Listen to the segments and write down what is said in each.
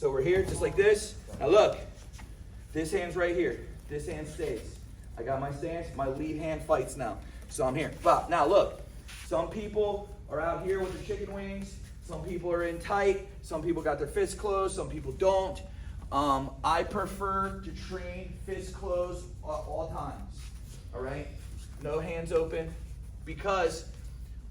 So we're here just like this. Now look, this hand's right here. This hand stays. I got my stance, my lead hand fights now. So I'm here. Bop. Now look, some people are out here with their chicken wings. Some people are in tight. Some people got their fists closed. Some people don't. I prefer to train fists closed all times. All right? No hands open because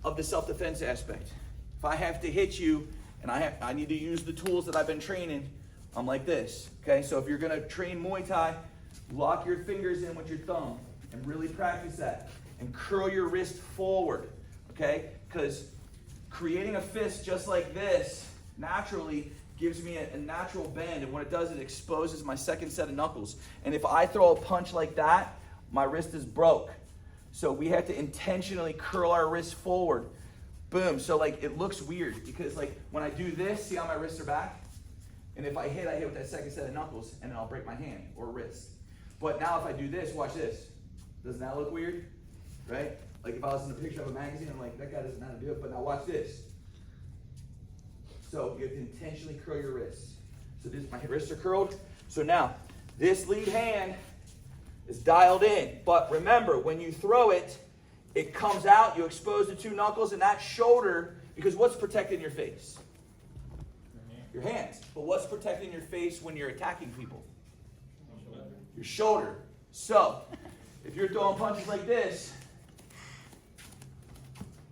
of the self-defense aspect. If I have to hit you and I need to use the tools that I've been training, I'm like this. Okay? So if you're going to train Muay Thai, lock your fingers in with your thumb and really practice that. And curl your wrist forward. Okay? Because creating a fist just like this naturally gives me a natural bend, and what it does is it exposes my second set of knuckles. And if I throw a punch like that, my wrist is broke. So we have to intentionally curl our wrist forward. Boom. So like it looks weird because like when I do this, see how my wrists are back? And if I hit with that second set of knuckles, and then I'll break my hand or wrist. But now if I do this, watch this. Doesn't that look weird? Right? Like if I was in a picture of a magazine, I'm like, that guy doesn't know how to do it. But now watch this. So you have to intentionally curl your wrists. So this, my wrists are curled. So now this lead hand is dialed in. But remember, when you throw it, it comes out, you expose the two knuckles and that shoulder, because what's protecting your face? Your hands. But what's protecting your face when you're attacking people? Your shoulder. So if you're throwing punches like this,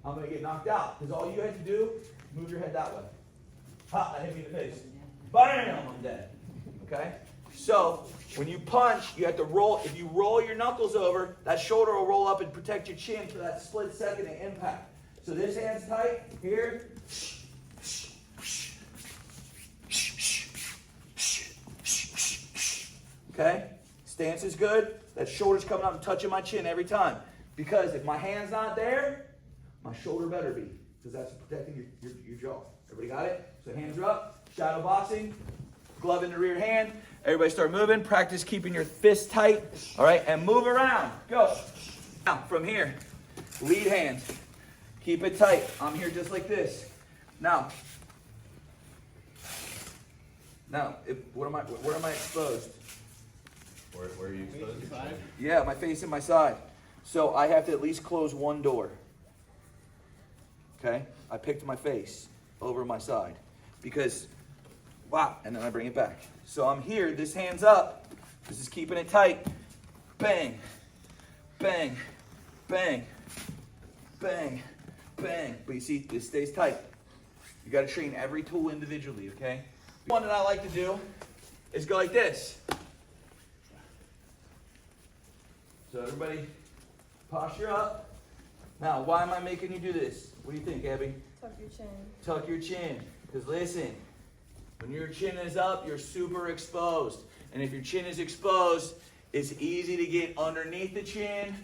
I'm going to get knocked out. Because all you had to do, move your head that way. Ha, that hit me in the face. Bam, I'm dead. Okay? So when you punch, you have to roll. If you roll your knuckles over, that shoulder will roll up and protect your chin for that split second of impact. So this hand's tight. Here. Okay? Stance is good. That shoulder's coming up and touching my chin every time. Because if my hand's not there, my shoulder better be. Because that's protecting your jaw. Everybody got it? So hands are up. Shadow boxing. Glove in the rear hand. Everybody start moving. Practice keeping your fist tight. All right? And move around. Go. Now, from here, lead hand. Keep it tight. I'm here just like this. Now, where am I exposed? Where are you exposed? Side? Yeah, my face and my side. So I have to at least close one door. Okay? I picked my face over my side. Because, wow, and then I bring it back. So I'm here, this hand's up. This is keeping it tight. Bang, bang, bang, bang, bang. But you see, this stays tight. You got to train every tool individually, okay? One that I like to do is go like this. So everybody, posture up. Now, why am I making you do this? What do you think, Abby? Tuck your chin. Tuck your chin. Because listen, when your chin is up, you're super exposed. And if your chin is exposed, it's easy to get underneath the chin,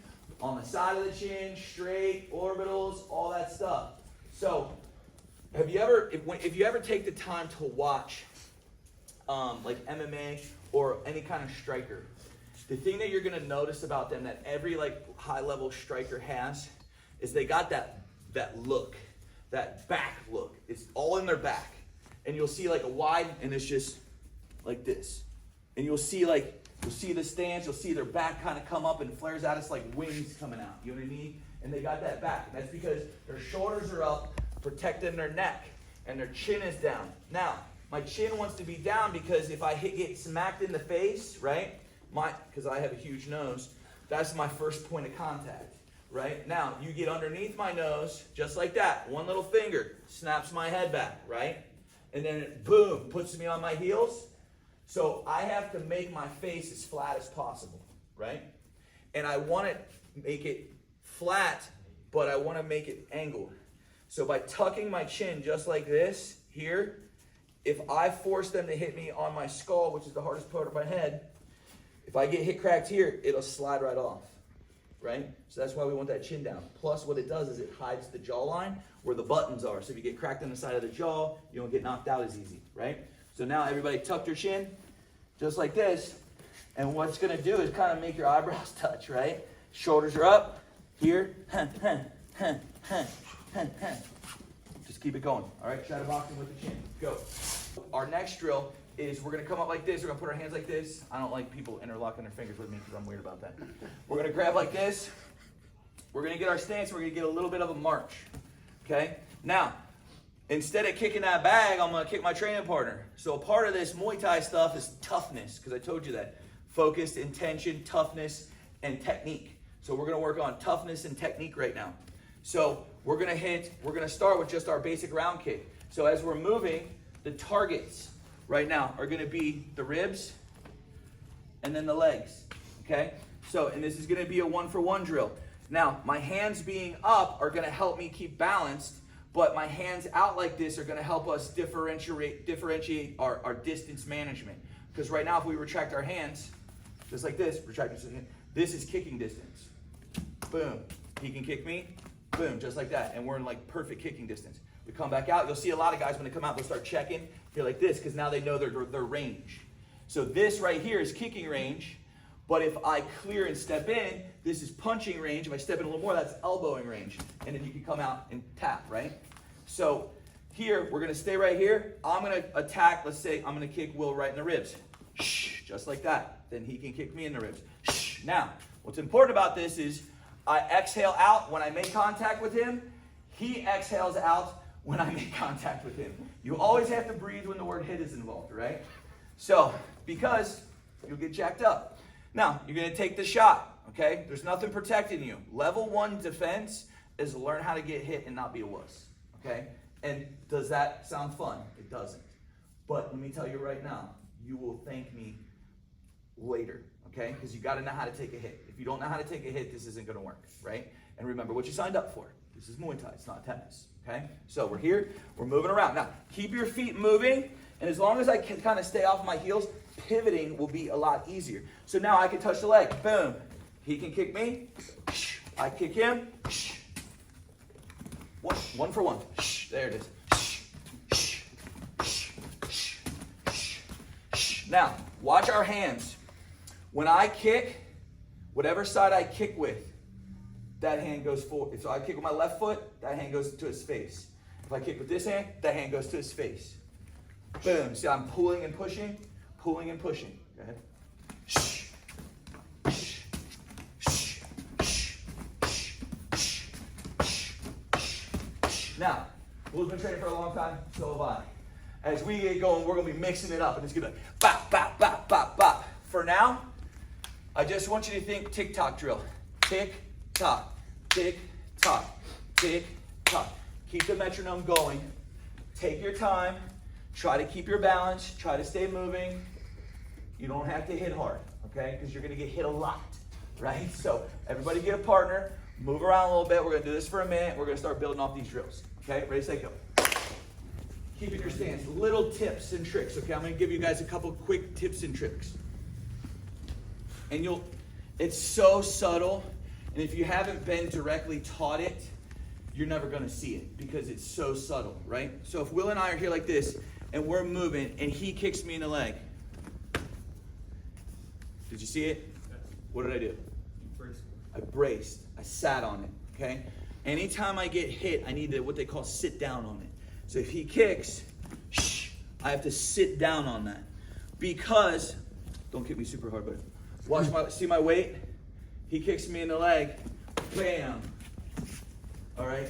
on the side of the chin, straight, orbitals, all that stuff. So, have you ever, if you ever take the time to watch like MMA or any kind of striker, the thing that you're going to notice about them that every like high-level striker has is they got that look, that back look. It's all in their back. And you'll see like a wide, and it's just like this. And you'll see the stance, you'll see their back kind of come up and flares out. It's like wings coming out, you know what I mean? And they got that back. That's because their shoulders are up, protecting their neck, and their chin is down. Now, my chin wants to be down because if I get smacked in the face, right? Because I have a huge nose, that's my first point of contact, right? Now, you get underneath my nose, just like that. One little finger snaps my head back, right? And then it, boom, puts me on my heels. So I have to make my face as flat as possible, right? And I want to make it flat, but I want to make it angled. So by tucking my chin just like this, here, if I force them to hit me on my skull, which is the hardest part of my head, if I get hit cracked here, it'll slide right off, right? So that's why we want that chin down. Plus what it does is it hides the jawline where the buttons are. So if you get cracked on the side of the jaw, you don't get knocked out as easy, right? So now everybody tuck their chin, just like this. And what it's gonna do is kind of make your eyebrows touch, right? Shoulders are up, here, just keep it going, all right? Shadow boxing with the chin, go. Our next drill is we're gonna come up like this. We're gonna put our hands like this. I don't like people interlocking their fingers with me because I'm weird about that. We're gonna grab like this. We're gonna get our stance. We're gonna get a little bit of a march. Okay? Now, instead of kicking that bag, I'm gonna kick my training partner. So a part of this Muay Thai stuff is toughness, because I told you that. Focused, intention, toughness, and technique. So we're gonna work on toughness and technique right now. So we're gonna start with just our basic round kick. So as we're moving, the targets right now are gonna be the ribs and then the legs, okay? So, and this is gonna be a 1-for-1 drill. Now, my hands being up are gonna help me keep balanced, but my hands out like this are gonna help us differentiate our distance management. Because right now, if we retract our hands, just like this, this is kicking distance. Boom, he can kick me, boom, just like that. And we're in like perfect kicking distance. We come back out, you'll see a lot of guys when they come out, they'll start checking here like this, because now they know their range. So this right here is kicking range, but if I clear and step in, this is punching range. If I step in a little more, that's elbowing range. And then you can come out and tap, right? So here, we're gonna stay right here. I'm gonna attack, let's say I'm gonna kick Will right in the ribs. Shh, just like that. Then he can kick me in the ribs. Shh. Now, what's important about this is I exhale out when I make contact with him. He exhales out when I make contact with him. You always have to breathe when the word hit is involved, right? So, because you'll get jacked up. Now, you're gonna take the shot, okay? There's nothing protecting you. Level 1 defense is learn how to get hit and not be a wuss, okay? And does that sound fun? It doesn't. But let me tell you right now, you will thank me later, okay? Because you gotta know how to take a hit. If you don't know how to take a hit, this isn't gonna work, right? And remember what you signed up for. This is Muay Thai, it's not tennis, okay? So we're here, we're moving around. Now, keep your feet moving, and as long as I can kind of stay off my heels, pivoting will be a lot easier. So now I can touch the leg, boom. He can kick me, I kick him, 1-for-1, there it is. Now, watch our hands. When I kick, whatever side I kick with, that hand goes forward. So I kick with my left foot, that hand goes to his face. If I kick with this hand, that hand goes to his face. Boom. See, I'm pulling and pushing, pulling and pushing. Go ahead. Now, Will's been training for a long time, so have I. As we get going, we're going to be mixing it up, and it's going to be like bop, bop, bop, bop, bop. For now, I just want you to think tick-tock drill. Tick-tock, tick-tock, tick-tock. Keep the metronome going. Take your time. Try to keep your balance. Try to stay moving. You don't have to hit hard, okay? Because you're going to get hit a lot, right? So everybody get a partner. Move around a little bit. We're going to do this for a minute. We're going to start building off these drills, okay? Ready, set, go. Keeping your stance. Little tips and tricks, okay? I'm going to give you guys a couple quick tips and tricks. And it's so subtle, and if you haven't been directly taught it, you're never going to see it because it's so subtle, right? So if Will and I are here like this, and we're moving, and he kicks me in the leg. Did you see it? What did I do? I braced. I sat on it, okay? Anytime I get hit, I need to, what they call, sit down on it. So if he kicks, I have to sit down on that. Because, don't kick me super hard, but see my weight? He kicks me in the leg, bam. All right?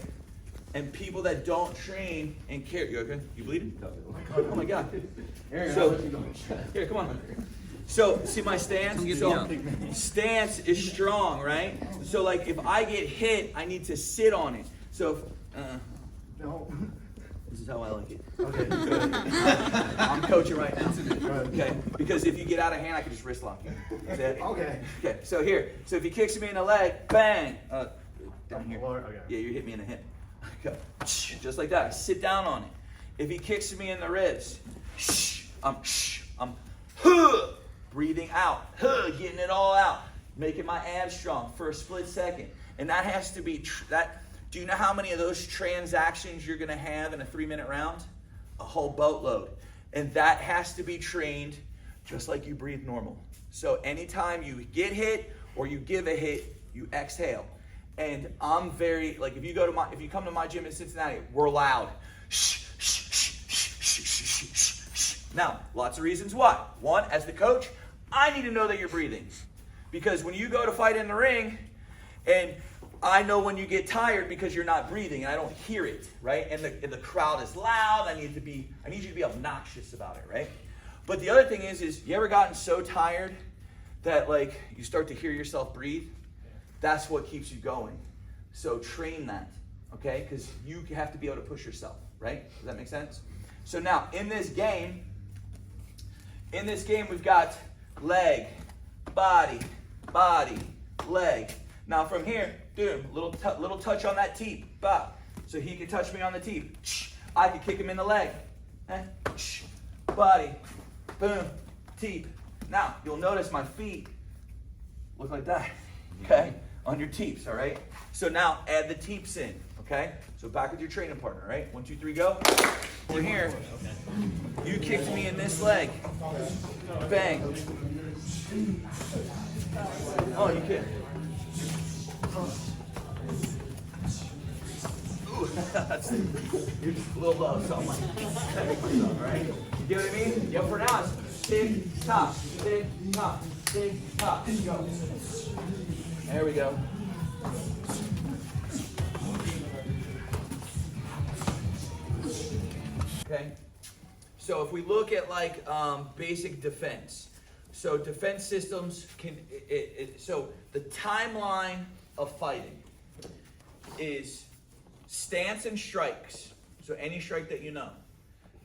And people that don't train and care, you okay? You bleeding? Oh my God. So, here, come on. So, see my stance? So, stance is strong, right? So, like, if I get hit, I need to sit on it. So, No. this is how I like it. Okay, good. I'm coaching right now. Okay, because if you get out of hand, I can just wrist lock you. Is that? Okay. Okay, so here. So if he kicks me in the leg, bang. Down here. Okay. Yeah, you hit me in the hip. Okay. Just like that. I sit down on it. If he kicks me in the ribs, I'm breathing out, getting it all out, making my abs strong for a split second. And that has to be that. Do you know how many of those transactions you're going to have in a 3-minute round? A whole boatload. And that has to be trained just like you breathe normal. So anytime you get hit or you give a hit, you exhale. And I'm very, like if you come to my gym in Cincinnati, we're loud. Now, lots of reasons why. One, as the coach, I need to know that you're breathing. Because when you go to fight in the ring, and I know when you get tired because you're not breathing, and I don't hear it, right? And the crowd is loud, I need you to be obnoxious about it, right? But the other thing is you ever gotten so tired that like you start to hear yourself breathe? That's what keeps you going. So train that, okay? Because you have to be able to push yourself, right? Does that make sense? So now, in this game, we've got leg, body, leg. Now from here, dude, little touch on that teep, bah. So he can touch me on the teep. I can kick him in the leg. Body, boom, teep. Now, you'll notice my feet look like that, okay? On your teeps, all right? So now, add the teeps in, okay? So back with your training partner, right? 1, 2, 3, go. We're here. You kicked me in this leg. Bang. Oh, you can. Ooh, that's you're just a little low, so I'm like, all right? You get what I mean? Yo, for now, it's tick, tock, tick, tock, tick, tock. Go. There we go. Okay. So if we look at like basic defense, so defense systems can. So the timeline of fighting is stance and strikes. So any strike that you know.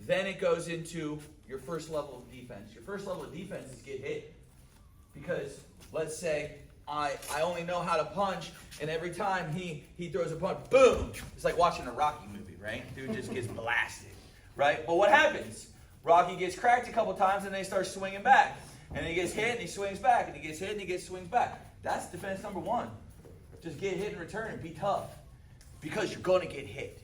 Then it goes into your first level of defense. Your first level of defense is get hit. Because let's say I only know how to punch, and every time he throws a punch, boom! It's like watching a Rocky movie, right? Dude just gets blasted, right? But what happens? Rocky gets cracked a couple times, and they start swinging back. And he gets hit, and he swings back, and he gets hit, and he swings back. That's defense number 1. Just get hit and return and be tough. Because you're going to get hit,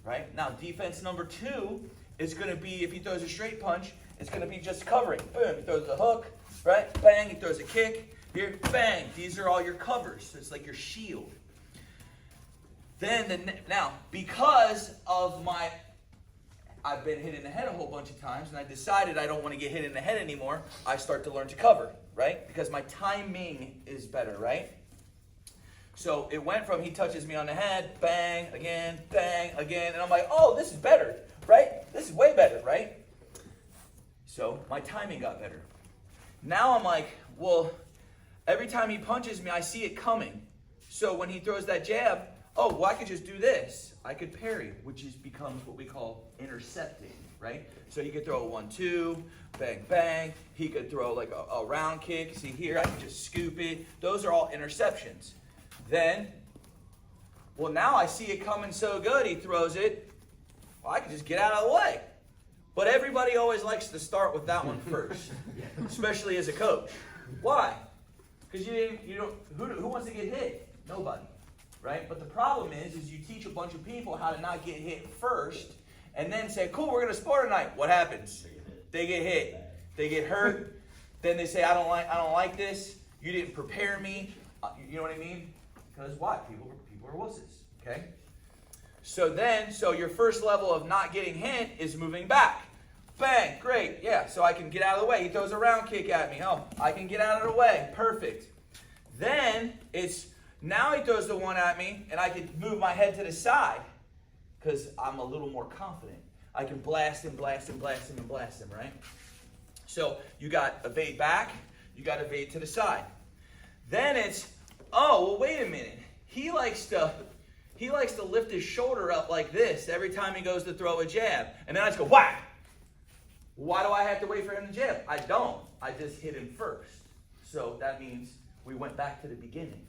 right? Now, defense number 2 is going to be, if he throws a straight punch, it's going to be just covering. Boom, he throws a hook, right? Bang, he throws a kick. Here, bang. These are all your covers. So it's like your shield. Now, because of I've been hit in the head a whole bunch of times, and I decided I don't want to get hit in the head anymore, I start to learn to cover, right? Because my timing is better, right? So it went from he touches me on the head, bang, again, and I'm like, oh, this is better, right? This is way better, right? So my timing got better. Now I'm like, well, every time he punches me, I see it coming. So when he throws that jab, oh, well, I could just do this. I could parry, which becomes what we call intercepting, right? So he could throw a 1-2, bang, bang. He could throw like a round kick. See here, I can just scoop it. Those are all interceptions. Then, well, now I see it coming so good, he throws it. Well, I can just get out of the way. But everybody always likes to start with that one first, especially as a coach. Why? Because who wants to get hit? Nobody, right? But the problem is you teach a bunch of people how to not get hit first, and then say, cool, we're gonna spar tonight. What happens? They get hit. They get hurt. Then they say, I don't like this. You didn't prepare me. You know what I mean? Because why? People are wusses, okay? So your first level of not getting hit is moving back. Bang, great, yeah, so I can get out of the way. He throws a round kick at me. Oh, I can get out of the way, perfect. Then now he throws the one at me, and I can move my head to the side because I'm a little more confident. I can blast him, right? So you got evade back, you got evade to the side. Then it's, oh, well, wait a minute. He likes to lift his shoulder up like this every time he goes to throw a jab. And then I just go, whack. Why do I have to wait for him to jab? I don't. I just hit him first. So that means we went back to the beginning,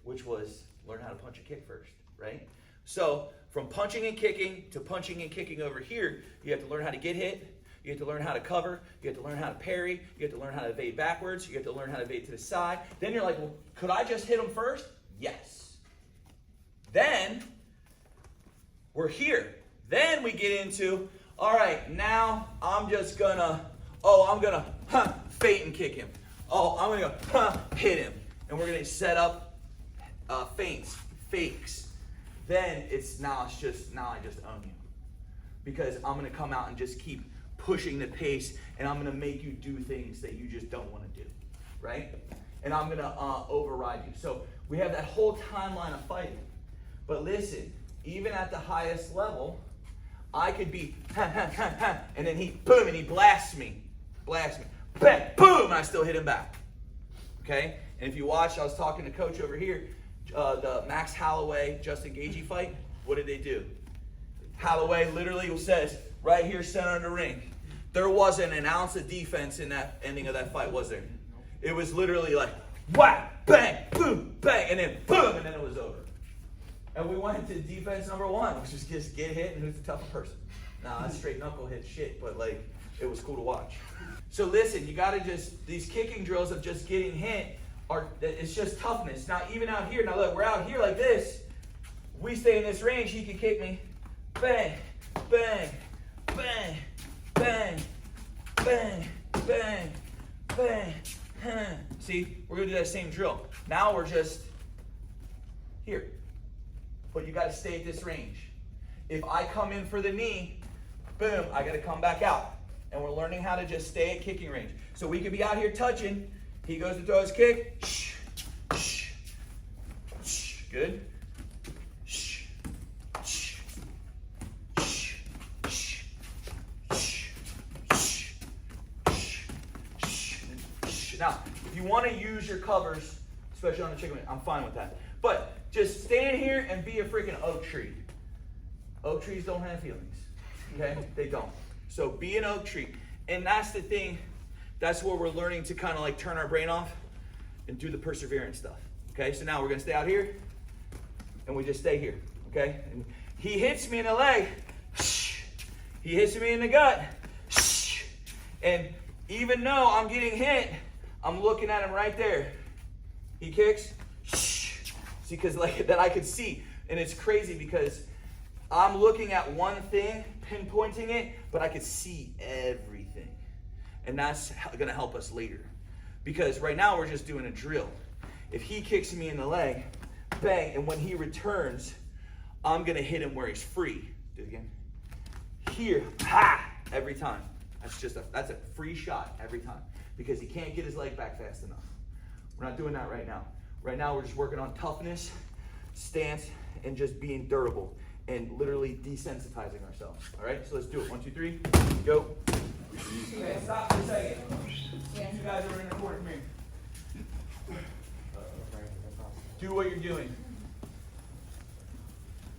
which was learn how to punch a kick first, right? So from punching and kicking to punching and kicking over here, you have to learn how to get hit. You have to learn how to cover. You have to learn how to parry. You have to learn how to evade backwards. You have to learn how to evade to the side. Then you're like, well, could I just hit him first? Yes. Then we're here. Then we get into, all right, now I'm gonna feint and kick him. Oh, I'm gonna go hit him. And we're gonna set up feints, fakes. Then now I just own you. Because I'm gonna come out and just keep pushing the pace, and I'm gonna make you do things that you just don't wanna do, right? And I'm gonna override you. So we have that whole timeline of fighting. But listen, even at the highest level, I could be, and then he, boom, and he blasts me, bang, boom, and I still hit him back, okay? And if you watch, I was talking to coach over here, the Max Holloway, Justin Gaethje fight, what did they do? Holloway literally says, right here, center of the ring, there wasn't an ounce of defense in that ending of that fight, was there? It was literally like, whack, bang, boom, bang, and then boom, and then it was over. And we went to defense number one, which is just get hit and who's the tougher person. Nah, that's straight knuckle hit shit, but like, it was cool to watch. So listen, you gotta just, these kicking drills of just getting hit, it's just toughness. Now, even out here, now look, we're out here like this. We stay in this range, he can kick me. Bang, bang, bang, bang, bang, bang, bang. See, we're gonna do that same drill. Now we're just here. But you gotta stay at this range. If I come in for the knee, boom, I gotta come back out. And we're learning how to just stay at kicking range. So we could be out here touching. He goes to throw his kick. Shh, shh, shh. Good. Shh, shh, shh, shh, shh, shh, shh, shh. Now, if you want to use your covers, especially on the chicken wing, I'm fine with that. But just stand here and be a freaking oak tree. Oak trees don't have feelings, okay? They don't. So be an oak tree. And that's the thing, that's where we're learning to kind of like turn our brain off and do the perseverance stuff, okay? So now we're gonna stay out here and we just stay here, okay? And he hits me in the leg, he hits me in the gut, and even though I'm getting hit, I'm looking at him right there. He kicks, see, because like that I could see, and it's crazy because I'm looking at one thing, pinpointing it, but I could see everything. And that's gonna help us later. Because right now we're just doing a drill. If he kicks me in the leg, bang, and when he returns, I'm gonna hit him where he's free. Do it again. Here, ha, every time. That's a free shot every time. Because he can't get his leg back fast enough. We're not doing that right now. Right now we're just working on toughness, stance, and just being durable. And literally desensitizing ourselves. All right, so let's do it. 1, 2, 3, go. Okay, stop for a second. You guys are in the corner, come here. Do what you're doing.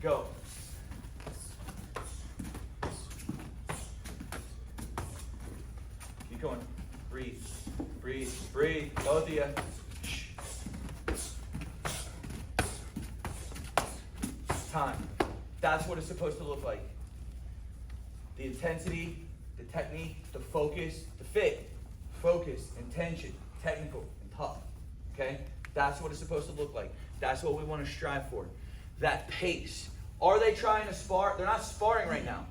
Go. Keep going. Breathe, breathe, breathe. Both of you. Time. That's what it's supposed to look like. The intensity, the technique, the focus, the fit, focus, intention, technical, and tough. Okay? That's what it's supposed to look like. That's what we want to strive for. That pace. Are they trying to spar? They're not sparring right now.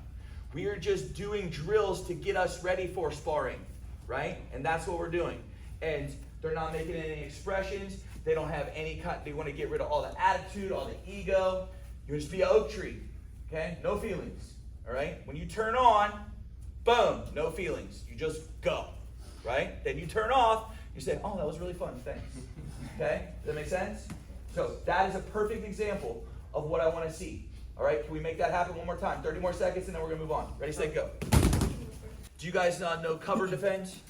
We are just doing drills to get us ready for sparring, right? And that's what we're doing. And they're not making any expressions. They don't have any kind, they want to get rid of all the attitude, all the ego. You just be an oak tree, okay? No feelings, all right? When you turn on, boom, no feelings. You just go, right? Then you turn off, you say, oh, that was really fun, thanks. Okay, does that make sense? So that is a perfect example of what I want to see, all right? Can we make that happen one more time? 30 more seconds, and then we're going to move on. Ready, set, go. Do you guys know cover defense?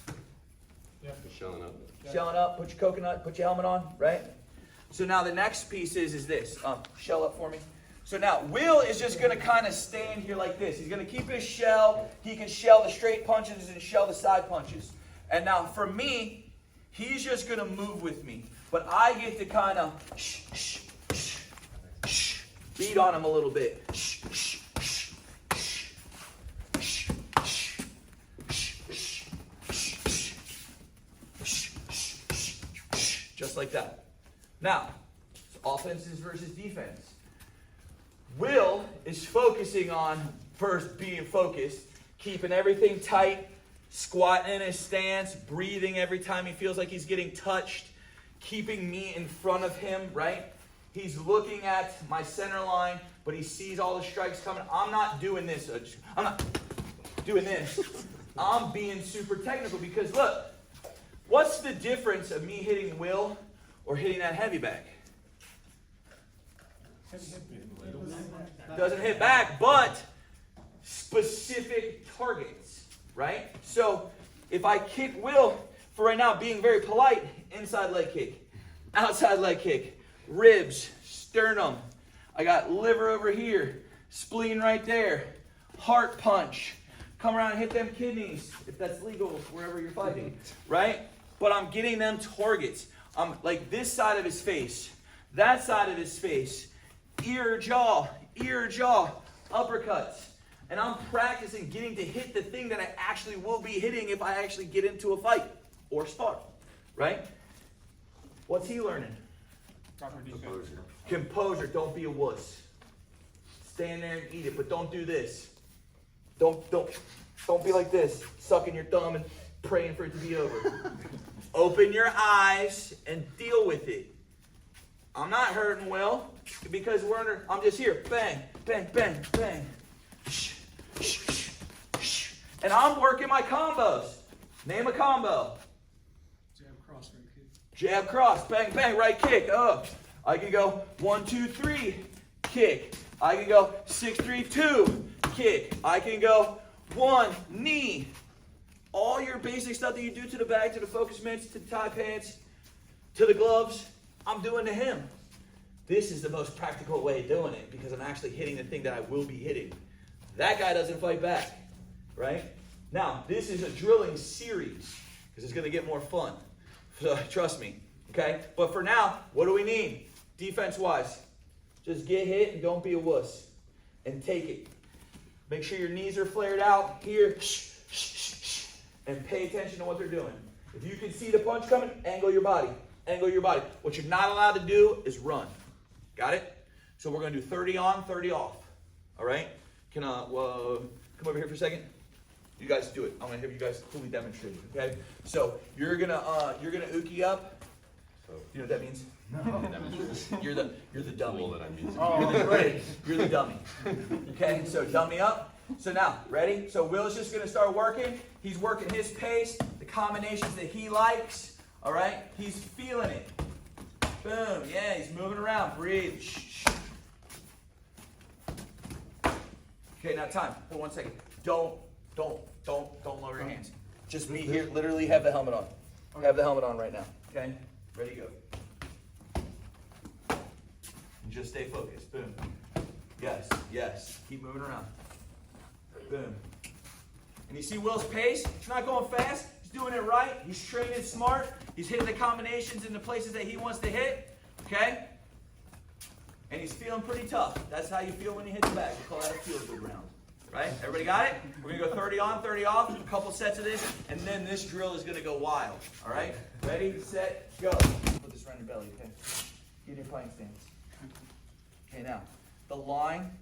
Yeah. Shelling up. Shelling up, put your coconut, put your helmet on, right? So now the next piece is this. Shell up for me. So now Will is just going to kind of stand here like this. He's going to keep his shell. He can shell the straight punches and shell the side punches. And now for me, he's just going to move with me. But I get to kind of beat on him a little bit. Just like that. Now, it's offenses versus defense. Will is focusing on first being focused, keeping everything tight, squatting in his stance, breathing every time he feels like he's getting touched, keeping me in front of him, right? He's looking at my center line, but he sees all the strikes coming. I'm not doing this. I'm not doing this. I'm being super technical because look, what's the difference of me hitting Will or hitting that heavy bag? Doesn't hit back, but specific targets, right? So if I kick Will, for right now, being very polite, inside leg kick, outside leg kick, ribs, sternum. I got liver over here, spleen right there, heart punch. Come around and hit them kidneys, if that's legal, wherever you're fighting, right? But I'm getting them targets. I'm like this side of his face, that side of his face, ear, jaw, uppercuts. And I'm practicing getting to hit the thing that I actually will be hitting if I actually get into a fight or spar, right? What's he learning? Proper defense. Composure, don't be a wuss. Stand there and eat it, but don't do this. Don't be like this, sucking your thumb and praying for it to be over. Open your eyes and deal with it. I'm not hurting Will because I'm just here. Bang, bang, bang, bang. Shh, shh, shh, shh. And I'm working my combos. Name a combo. Jab cross, right kick. Jab cross, bang, bang, right kick. I can go 1, 2, 3, kick. I can go 6, 3, 2, kick. I can go 1, knee. All your basic stuff that you do to the bag, to the focus mitts, to the tie pants, to the gloves, I'm doing to him. This is the most practical way of doing it because I'm actually hitting the thing that I will be hitting. That guy doesn't fight back, right? Now, this is a drilling series because it's going to get more fun. So, trust me, okay? But for now, what do we need? Defense-wise, just get hit and don't be a wuss. And take it. Make sure your knees are flared out here. And pay attention to what they're doing. If you can see the punch coming, angle your body. Angle your body. What you're not allowed to do is run. Got it? So we're going to do 30 on, 30 off. All right? Can come over here for a second? You guys do it. I'm going to have you guys fully demonstrate it, okay? So you're gonna uki up. You know what that means? No. You're the dummy. Tool that I'm using. Oh, You're the dummy. Okay, so dummy up. So now, ready? So Will's just gonna start working. He's working his pace, the combinations that he likes. All right? He's feeling it. Boom. Yeah, he's moving around. Breathe. Shh. Okay, now time. Hold 1 second. Don't lower your hands. Just be here. Literally have the helmet on. Have the helmet on right now. Okay? Ready, go. And just stay focused. Boom. Yes, yes. Keep moving around. Boom. And you see Will's pace? He's not going fast. He's doing it right. He's training smart. He's hitting the combinations in the places that he wants to hit. Okay? And he's feeling pretty tough. That's how you feel when you hit the bag. We call that a feel-good round. Right? Everybody got it? We're going to go 30 on, 30 off. A couple sets of this. And then this drill is going to go wild. All right? Ready, set, go. Put this around your belly, okay? Get in your plank stance. Okay, now, the line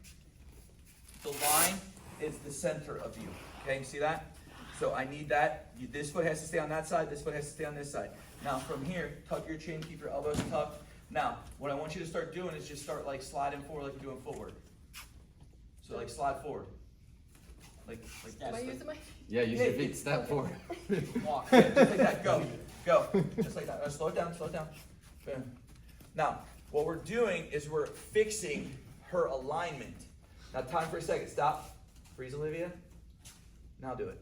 is the center of you. Okay, you see that? So I need that. This foot has to stay on that side. This foot has to stay on this side. Now, from here, tuck your chin, keep your elbows tucked. Now, what I want you to start doing is just start like sliding forward like you're doing footwork. So like slide forward. Like Am I this. using my? Yeah, use your feet, step forward. Walk. Yeah, just like that. Go. Just like that. Slow it down, slow it down. Boom. Now, what we're doing is we're fixing her alignment. Now, time for a second. Stop. Freeze, Olivia. Now do it.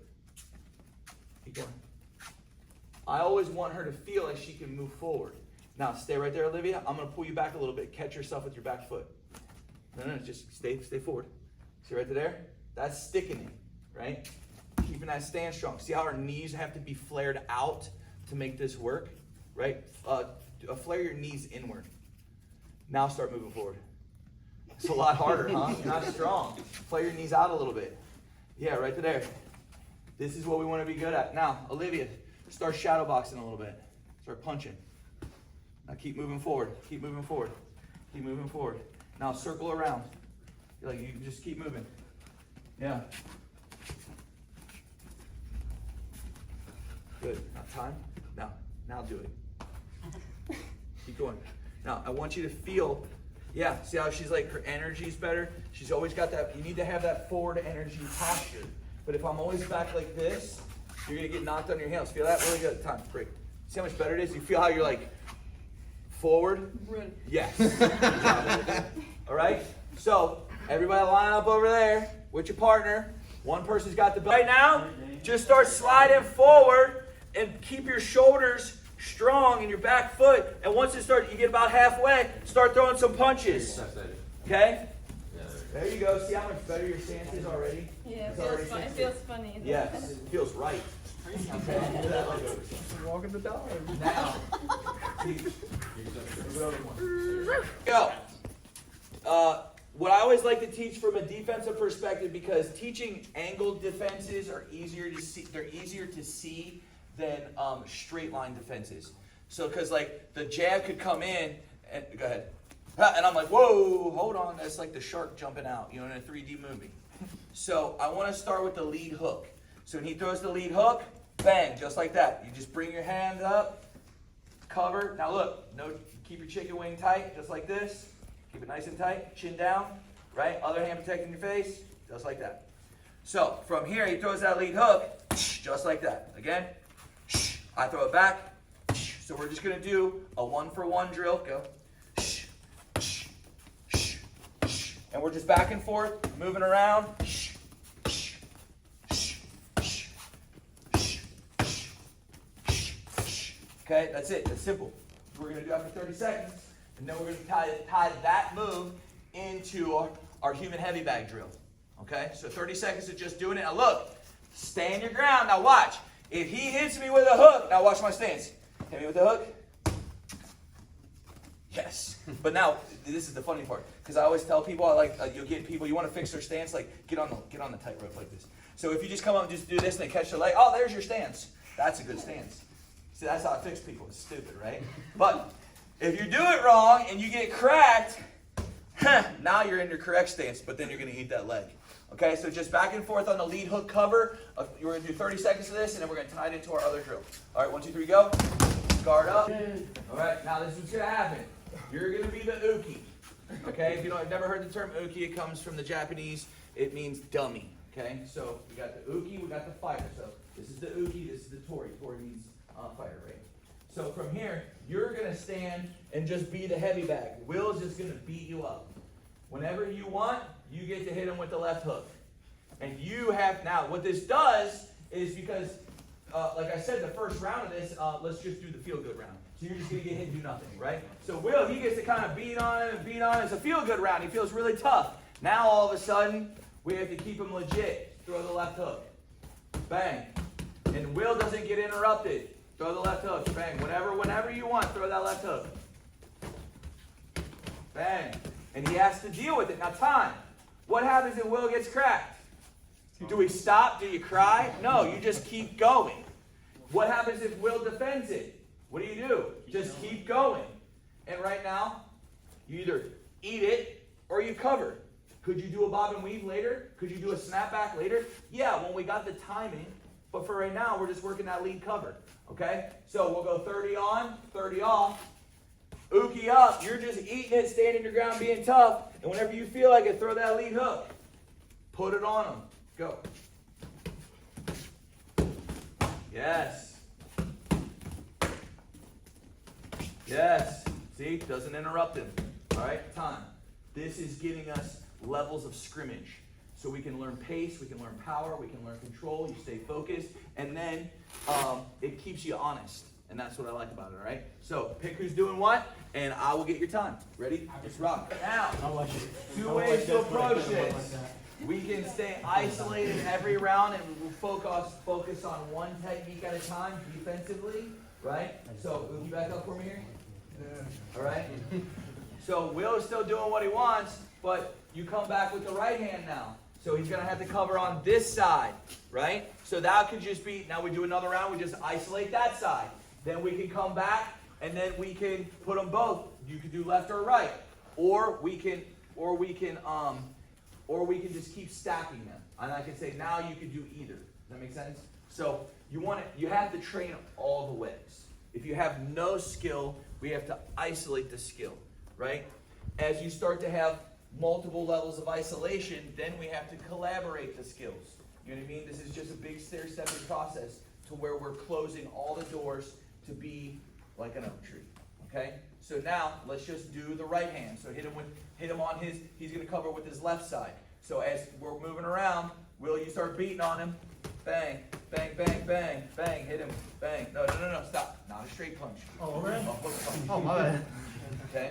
Keep going. I always want her to feel like she can move forward. Now, stay right there, Olivia. I'm going to pull you back a little bit. Catch yourself with your back foot. No, just stay forward. See right there? That's sticking it, right? Keeping that stance strong. See how our knees have to be flared out to make this work, right? Flare your knees inward. Now start moving forward. It's a lot harder, huh? You're not strong. Flare your knees out a little bit. Yeah, right to there. This is what we want to be good at. Now, Olivia, start shadow boxing a little bit. Start punching. Now keep moving forward. Keep moving forward. Keep moving forward. Now circle around. You can just keep moving. Yeah. Good. Now time. Now do it. Keep going. Now I want you to feel, yeah, see how she's like, her energy's better? She's always got that, you need to have that forward energy posture. But if I'm always back like this, you're gonna get knocked on your heels. Feel that? Really good. Time. Break. See how much better it is? You feel how you're like forward? Right. Yes. All right? So, everybody line up over there with your partner. One person's got the belt. Right now, just start sliding forward and keep your shoulders strong and your back foot. And once you get about halfway, start throwing some punches. Okay? There you go. See how much better your stance is already? Yeah, It's already it 60. feels funny. Yes, it feels right. Okay, do that like over. Walking the dog. Now, go. What I always like to teach from a defensive perspective, because teaching angled defenses are easier to see. They're easier to see than straight line defenses. So, because like the jab could come in and go ahead, and I'm like, whoa, hold on, that's like the shark jumping out, you know, in a 3D movie. So I want to start with the lead hook. So when he throws the lead hook, bang, just like that. You just bring your hand up, cover. Now look, keep your chicken wing tight, just like this. Keep it nice and tight, chin down, right? Other hand protecting your face, just like that. So from here, he throws that lead hook, just like that. Again, I throw it back. So we're just gonna do a 1-for-1 drill. Go. And we're just back and forth, moving around. Okay, that's it. That's simple. We're going to do that for 30 seconds, and then we're going to tie that move into our human heavy bag drill. Okay, so 30 seconds of just doing it. Now look, stand your ground. Now watch. If he hits me with a hook, now watch my stance. Hit me with the hook. Yes. But now, this is the funny part, because I always tell people, you'll get people, you want to fix their stance, like get on the tightrope like this. So if you just come up and just do this and they catch their leg, oh, there's your stance. That's a good stance. See, that's how I fix people. It's stupid, right? But if you do it wrong and you get cracked, now you're in your correct stance, but then you're going to eat that leg. Okay, so just back and forth on the lead hook cover. We're going to do 30 seconds of this, and then we're going to tie it into our other drill. All right, 1, 2, 3, go. Guard up. All right, now this is what's going to happen. You're going to be the uki. Okay, if you have never heard the term uki, it comes from the Japanese. It means dummy. Okay, so we got the uki, we got the fighter. So this is the uki, this is the tori. Tori means fighter, right? So from here, you're going to stand and just be the heavy bag. Will's just going to beat you up. Whenever you want, you get to hit him with the left hook. And you have, now what this does is because, like I said, the first round of this, let's just do the feel-good round. So you're just going to get hit and do nothing, right? So Will, he gets to kind of beat on him and beat on him. It's a feel-good round. He feels really tough. Now all of a sudden, we have to keep him legit. Throw the left hook. Bang. And Will doesn't get interrupted. Throw the left hook. Bang. Whenever you want, throw that left hook. Bang. And he has to deal with it. Now time. What happens if Will gets cracked? Do we stop? Do you cry? No, you just keep going. What happens if Will defends it? What do? Just keep going. And right now, you either eat it or you cover. Could you do a bob and weave later? Could you do a snapback later? Yeah, when we got the timing. But for right now, we're just working that lead cover. Okay? So we'll go 30 on, 30 off. Uki up. You're just eating it, standing your ground, being tough. And whenever you feel like it, throw that lead hook. Put it on him. Go. Yes. Yes. See? Doesn't interrupt him. All right? Time. This is getting us levels of scrimmage. So we can learn pace, we can learn power, we can learn control, you stay focused, and then it keeps you honest. And that's what I like about it, all right? So pick who's doing what, and I will get your time. Ready? Let's rock. Now, two ways to approach this. We can stay isolated every round, and we'll focus on one technique at a time defensively, right? So, Uki, back up for me here. All right? So Will is still doing what he wants, but you come back with the right hand now. So he's going to have to cover on this side, right? So that could just be, now we do another round, we just isolate that side. Then we can come back, and then we can put them both. You could do left or right. Or we can just keep stacking them. And I can say, now you could do either. Does that make sense? So you have to train all the ways. If you have no skill, we have to isolate the skill, right? As you start to have multiple levels of isolation, then we have to collaborate the skills. You know what I mean? This is just a big stair-stepping process to where we're closing all the doors to be like an oak tree. Okay? So now let's just do the right hand. So hit him on his, he's gonna cover with his left side. So as we're moving around, Will, you start beating on him. Bang, bang, bang, bang, bang, hit him, bang. No, stop. Not a straight punch. Oh, man. A hook punch. Oh, my bad. Okay?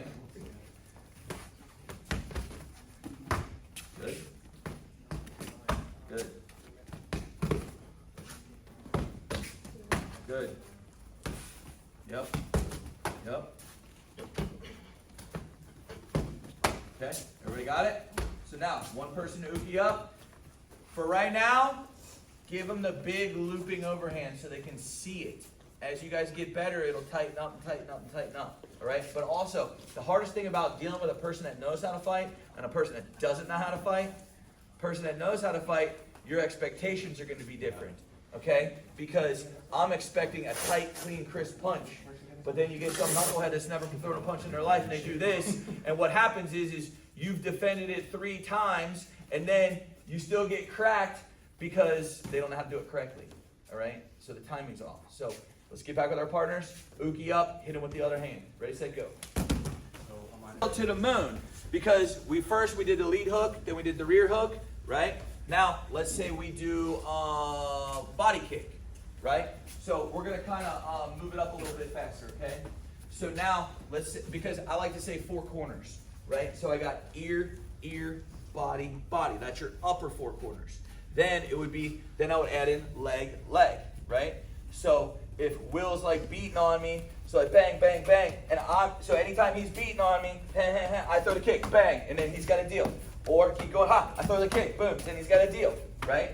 Good. Good. Good. Yep. Yep. Okay, everybody got it? So now, one person to uki up. For right now, give them the big looping overhand so they can see it. As you guys get better, it'll tighten up and tighten up and tighten up. All right? But also, the hardest thing about dealing with a person that knows how to fight and a person that doesn't know how to fight, person that knows how to fight, your expectations are going to be different. Okay? Because I'm expecting a tight, clean, crisp punch. But then you get some knucklehead that's never thrown a punch in their life and they do this. And what happens is you've defended it 3 times and then you still get cracked because they don't know how to do it correctly. All right? So the timing's off. So let's get back with our partners. Uki up, hit him with the other hand. Ready, set, go. To the moon. Because we did the lead hook, then we did the rear hook, right? Now, let's say we do body kick, right? So we're gonna kind of move it up a little bit faster, okay? So now, because I like to say 4 corners, right? So I got ear, ear, body, body. That's your upper 4 corners. Then I would add in leg, leg, right? So if Will's like beating on me, so like bang, bang, bang, and so anytime he's beating on me, I throw the kick, bang, and then he's got a deal. Or keep going, I throw the kick, boom, then he's got a deal, right?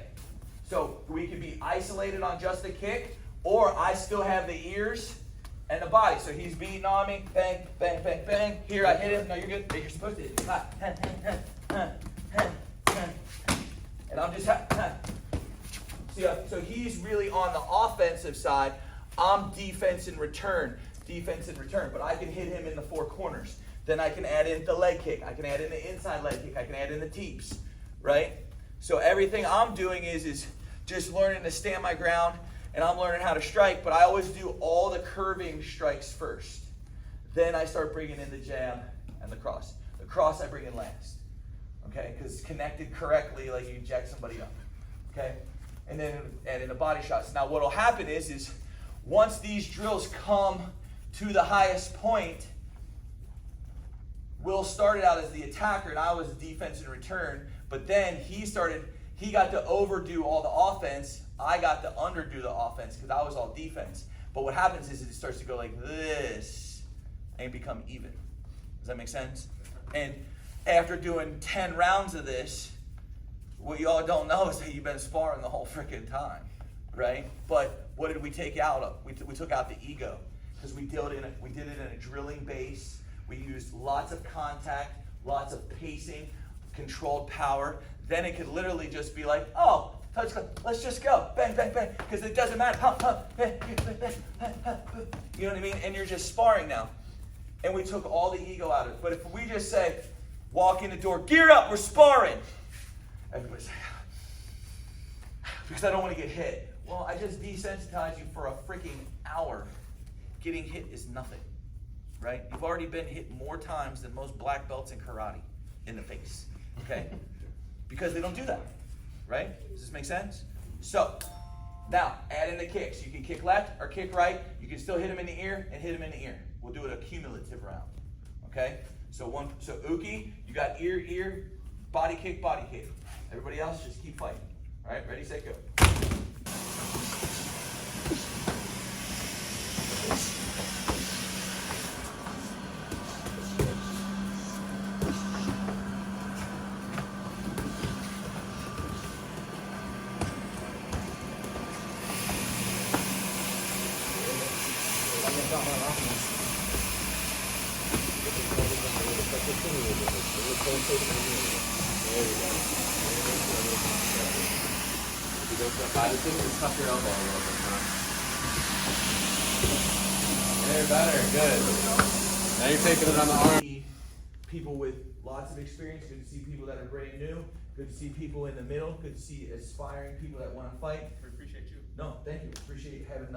So we could be isolated on just the kick, or I still have the ears and the body. So he's beating on me, bang, bang, bang, bang. Here I hit him. No, you're good. You're supposed to hit him. And I'm just so he's really on the offensive side. I'm defense and return, but I can hit him in the 4 corners. Then I can add in the leg kick. I can add in the inside leg kick. I can add in the teeps, right? So everything I'm doing is just learning to stand my ground, and I'm learning how to strike, but I always do all the curving strikes first. Then I start bringing in the jab and the cross. The cross I bring in last, okay? Because connected correctly, like you jack somebody up, okay? And then add in the body shots. Now what will happen is once these drills come to the highest point, Will started out as the attacker and I was defense and return, but then he got to overdo all the offense. I got to underdo the offense because I was all defense. But what happens is it starts to go like this and become even. Does that make sense? And after doing 10 rounds of this, what y'all don't know is that you've been sparring the whole freaking time, right? But what did we take out of? We took out the ego because we did it in a drilling base. We used lots of contact, lots of pacing, controlled power. Then it could literally just be like, oh, touch, let's just go, bang, bang, bang, because it doesn't matter. You know what I mean? And you're just sparring now. And we took all the ego out of it. But if we just say, walk in the door, gear up, we're sparring. Everybody's like, because I don't want to get hit. Well, I just desensitized you for a freaking hour. Getting hit is nothing, right? You've already been hit more times than most black belts in karate in the face, okay? Because they don't do that, right? Does this make sense? So, now, add in the kicks. You can kick left or kick right. You can still hit him in the ear and hit him in the ear. We'll do it a cumulative round, okay? So uki, you got ear, ear, body kick, body kick. Everybody else, just keep fighting. All right, ready, set, go. Tuck your elbow a little bit, huh? There, better, good. Now you're taking it on the arm. People with lots of experience, good to see people that are brand new, Good to see people in the middle. Good to see aspiring people that want to fight. We appreciate you. No, thank you. Appreciate having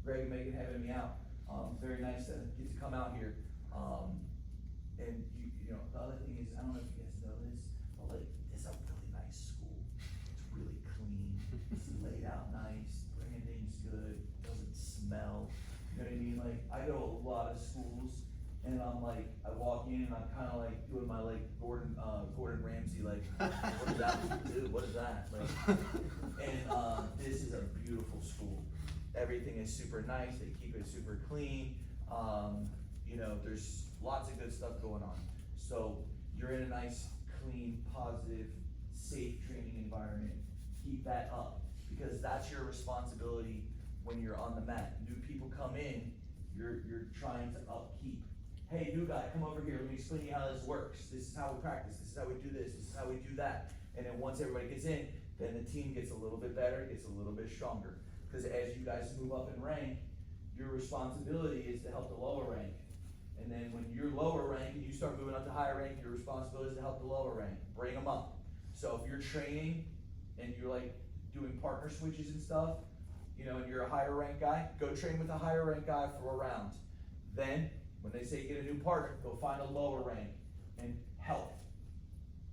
Greg and Megan having me out. Very nice to get to come out here. And you know, the other thing is, I don't know if you guys know this, but like, it's a really nice school. It's really clean. It's laid out nice. Branding's good. Doesn't smell. You know what I mean? Like, I go to a lot of schools, and I'm like, I walk in and I'm kind of like doing my like Gordon Ramsay, like, what does that do? What is that? Like, and this is a beautiful school. Everything is super nice. They keep it super clean. You know, there's lots of good stuff going on. So you're in a nice, clean, positive, safe training environment. Keep that up, because that's your responsibility when you're on the mat. New people come in, you're trying to upkeep. Hey, new guy, come over here. Let me explain to you how this works. This is how we practice. This is how we do this. This is how we do that. And then once everybody gets in, then the team gets a little bit better, gets a little bit stronger. Because as you guys move up in rank, your responsibility is to help the lower rank. And then when you're lower rank and you start moving up to higher rank, your responsibility is to help the lower rank, bring them up. So if you're training and you're like doing partner switches and stuff, you know, and you're a higher rank guy, go train with a higher rank guy for a round. Then when they say get a new partner, go find a lower rank and help.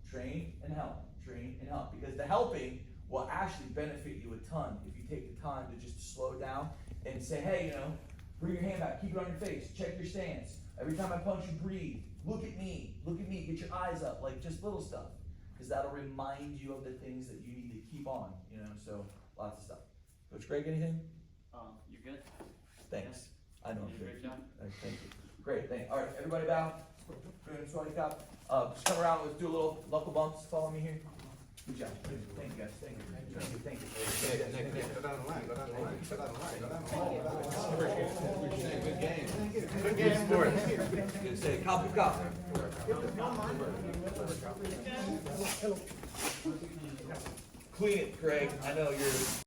Train and help, train and help. Because the helping will actually benefit you a ton if you take the time to just slow down and say, hey, you know, bring your hand back, keep it on your face, check your stance. Every time I punch you, breathe. Look at me, get your eyes up, like just little stuff. Because that'll remind you of the things that you need to keep on, you know, so lots of stuff. Coach Greg, anything? You're good. Thanks. I know. You did a great job. Thank you. Great, thank you. All right, everybody bow. Just come around, let's do a little knuckle bumps. Follow me here. Good job. Thank you guys. Thank you. Thank you. Go down the line, go down the line, go down the line, go down the line, go down the line. Good game. Good game sports. Good say, cop. Clean it, Greg. I know you're.